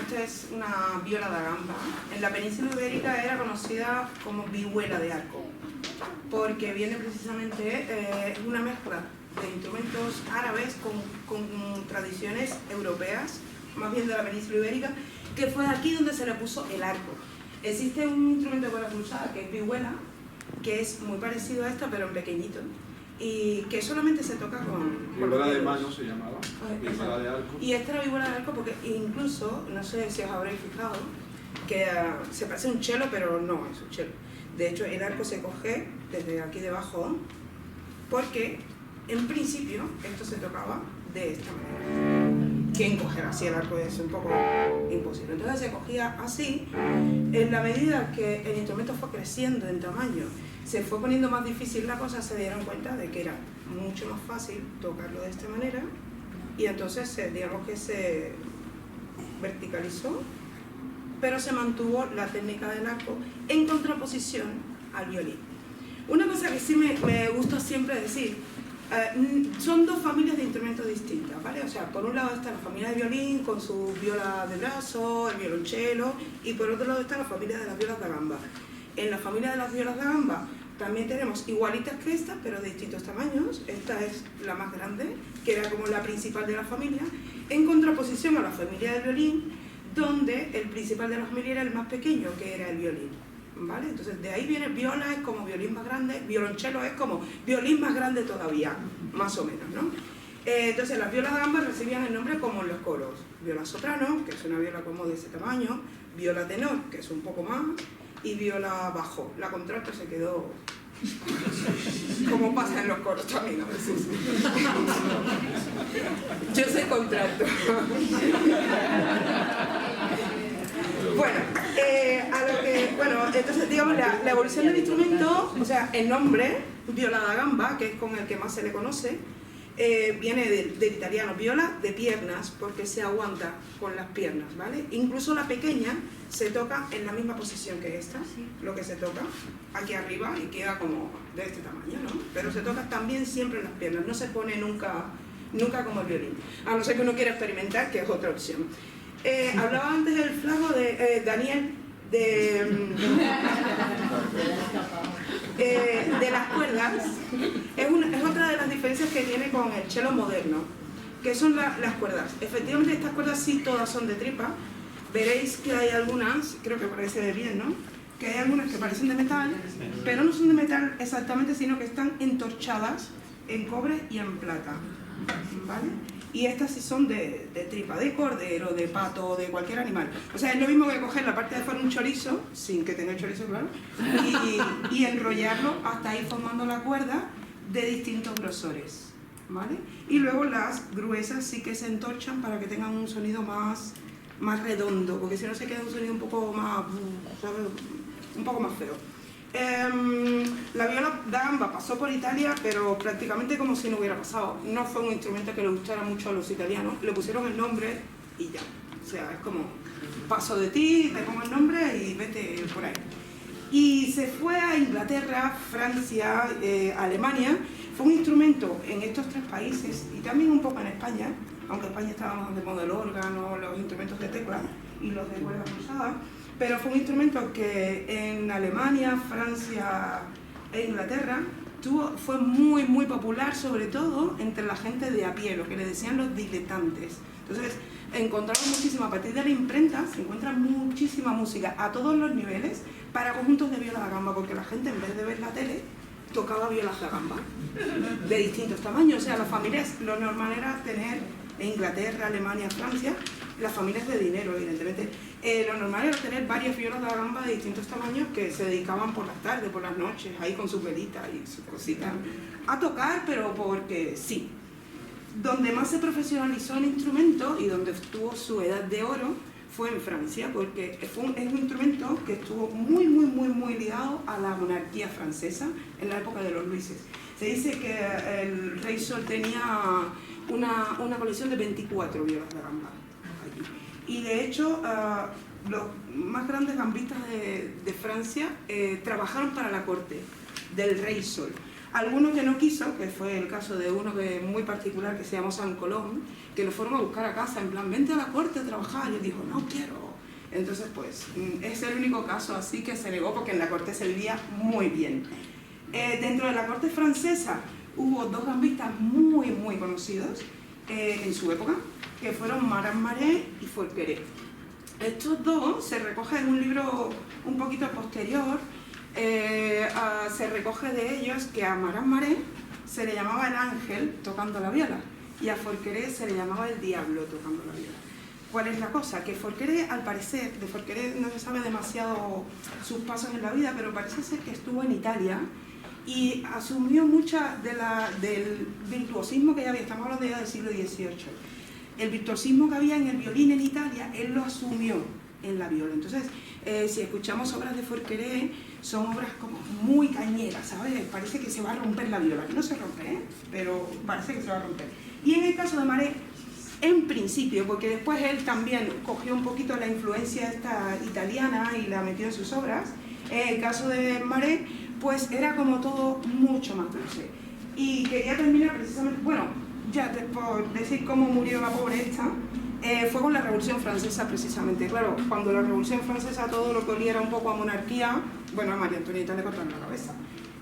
esta es una viola da gamba. En la península ibérica era conocida como vihuela de arco, porque viene precisamente, es una mezcla de instrumentos árabes con tradiciones europeas, más bien de la península ibérica, que fue aquí donde se le puso el arco. Existe un instrumento de cuerda pulsada que es vihuela, que es muy parecido a esta, pero en pequeñito, y que solamente se toca con vihuela de mano se llamaba, vihuela de arco. Y esta era vihuela de arco porque incluso, no sé si os habréis fijado, que se parece a un cello, pero no es un cello. De hecho, el arco se coge desde aquí debajo, porque en principio esto se tocaba de esta manera. ¿Quién cogerá así el arco? Es un poco imposible. Entonces se cogía así. En la medida que el instrumento fue creciendo en tamaño, se fue poniendo más difícil la cosa, se dieron cuenta de que era mucho más fácil tocarlo de esta manera, y entonces digamos que se verticalizó, pero se mantuvo la técnica del arco en contraposición al violín. Una cosa que sí me gusta siempre decir, son dos familias de instrumentos distintas, ¿vale? O sea, por un lado está la familia de violín con su viola de brazo, el violonchelo, y por otro lado está la familia de las violas da gamba. En la familia de las violas da gamba también tenemos igualitas que esta, pero de distintos tamaños. Esta es la más grande, que era como la principal de la familia, en contraposición a la familia del violín, donde el principal de la familia era el más pequeño, que era el violín, ¿vale? Entonces de ahí viene viola, es como violín más grande, violonchelo es como violín más grande todavía, más o menos, ¿no? Entonces las violas da gamba recibían el nombre como en los coros: viola soprano, que es una viola como de ese tamaño; viola tenor, que es un poco más; y viola bajo. La contralto se quedó como pasa en los coros también a veces. Yo soy contralto. Bueno, entonces digamos la evolución del instrumento, o sea, el nombre viola da gamba, que es con el que más se le conoce, viene del italiano viola de piernas, porque se aguanta con las piernas, ¿vale? Incluso la pequeña se toca en la misma posición que esta, lo que se toca aquí arriba y queda como de este tamaño, ¿no? Pero se toca también siempre en las piernas, no se pone nunca como el violín, a no ser que uno quiera experimentar, que es otra opción. Hablaba antes del flaco de Daniel, de las cuerdas. Es otra de las diferencias que tiene con el cello moderno, que son las cuerdas. Efectivamente estas cuerdas sí todas son de tripa. Veréis que hay algunas, creo que parece bien, ¿no? Que hay algunas que parecen de metal, pero no son de metal exactamente, sino que están entorchadas en cobre y en plata, ¿vale? Y estas sí son de tripa, de cordero, de pato, de cualquier animal. O sea, es lo mismo que coger la parte de fuera un chorizo, sin que tenga el chorizo, claro, y enrollarlo hasta ir formando la cuerda de distintos grosores, ¿vale? Y luego las gruesas sí que se entorchan para que tengan un sonido más redondo, porque si no se queda un sonido un poco más, ¿sabes? Un poco más feo. La viola da gamba pasó por Italia, pero prácticamente como si no hubiera pasado. No fue un instrumento que le gustara mucho a los italianos, le pusieron el nombre y ya. O sea, es como, paso de ti, te pongo el nombre y vete por ahí. Y se fue a Inglaterra, Francia, Alemania. Fue un instrumento en estos tres países y también un poco en España, aunque España estaba más de moda el órgano, los instrumentos de tecla y los de cuerda pulsada. Pero fue un instrumento que en Alemania, Francia e Inglaterra fue muy popular, sobre todo entre la gente de a pie, lo que le decían los diletantes. Entonces encontramos muchísima, a partir de la imprenta se encuentra muchísima música a todos los niveles para conjuntos de viola da gamba, porque la gente en vez de ver la tele tocaba violas da gamba de distintos tamaños. O sea, las familias, lo normal era tener en Inglaterra, Alemania, Francia, las familias de dinero, evidentemente. Lo normal era tener varias violas da gamba de distintos tamaños que se dedicaban por las tardes, por las noches, ahí con sus velitas y sus cositas, a tocar, pero porque sí. Donde más se profesionalizó el instrumento y donde tuvo su edad de oro fue en Francia, porque es un instrumento que estuvo muy ligado a la monarquía francesa en la época de los Luises. Se dice que el rey Sol tenía una colección de 24 violas da gamba allí. Y de hecho, los más grandes gambistas de Francia trabajaron para la corte del rey Sol. Alguno que no quiso, que fue el caso de uno que muy particular que se llamó San Colón, que lo fueron a buscar a casa, en plan, vente a la corte a trabajar, y él dijo, no quiero. Entonces, pues, es el único caso así que se negó porque en la corte se vivía muy bien. Dentro de la corte francesa hubo dos gambistas muy, muy conocidos en su época, que fueron Marat Marais y Forqueray. Estos dos se recogen en un libro un poquito posterior, se recoge de ellos que a Marat Marais se le llamaba el ángel tocando la viola y a Forqueray se le llamaba el diablo tocando la viola. ¿Cuál es la cosa? Que Forqueray, al parecer, de Forqueray no se sabe demasiado sus pasos en la vida, pero parece ser que estuvo en Italia y asumió mucha del virtuosismo que ya había, estamos hablando ya del siglo XVIII. El virtuosismo que había en el violín en Italia, él lo asumió en la viola. Entonces, si escuchamos obras de Forqueray, son obras como muy cañeras, ¿sabes? Parece que se va a romper la viola, que no se rompe, pero parece que se va a romper. Y en el caso de Marais, en principio, porque después él también cogió un poquito la influencia esta italiana y la metió en sus obras, en el caso de Marais, pues era como todo mucho más dulce. Y quería terminar precisamente, bueno, ya por decir cómo murió la pobre esta, fue con la Revolución Francesa precisamente. Claro, cuando la Revolución Francesa todo lo que oliera un poco a monarquía, bueno, a María Antonieta le cortaron la cabeza.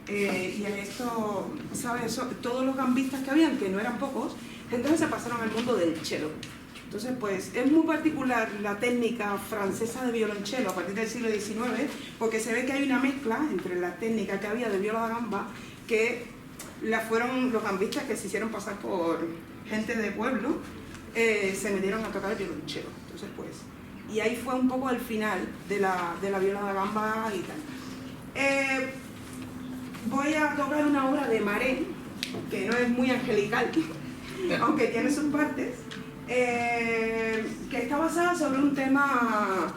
Y en esto, ¿sabes? Todos los gambistas que habían, que no eran pocos, entonces se pasaron al mundo del cello. Entonces, pues, es muy particular la técnica francesa de violonchelo a partir del siglo XIX, porque se ve que hay una mezcla entre la técnica que había de viola da gamba, que la fueron los gambistas que se hicieron pasar por gente de pueblo, se metieron a tocar el violonchelo. Entonces, pues, y ahí fue un poco el final de la viola da gamba y tal. Voy a tocar una obra de Marais, que no es muy angelical, aunque tiene sus partes, que está basada sobre un tema,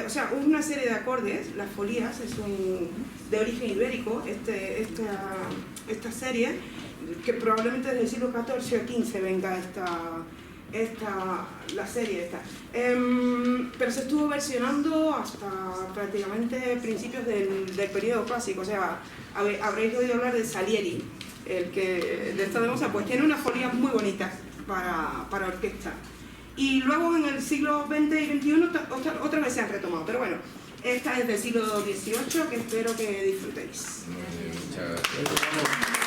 o sea, una serie de acordes, las folías, es de origen ibérico, esta serie, que probablemente desde el siglo XIV o XV venga la serie esta. Pero se estuvo versionando hasta prácticamente principios del periodo clásico, o sea, habréis oído hablar de Salieri, el que de esta demosa, pues tiene unas folías muy bonitas para orquesta. Y luego en el siglo XX y XXI otra vez se han retomado, pero bueno, esta es del siglo XVIII, que espero que disfrutéis. Muchas gracias.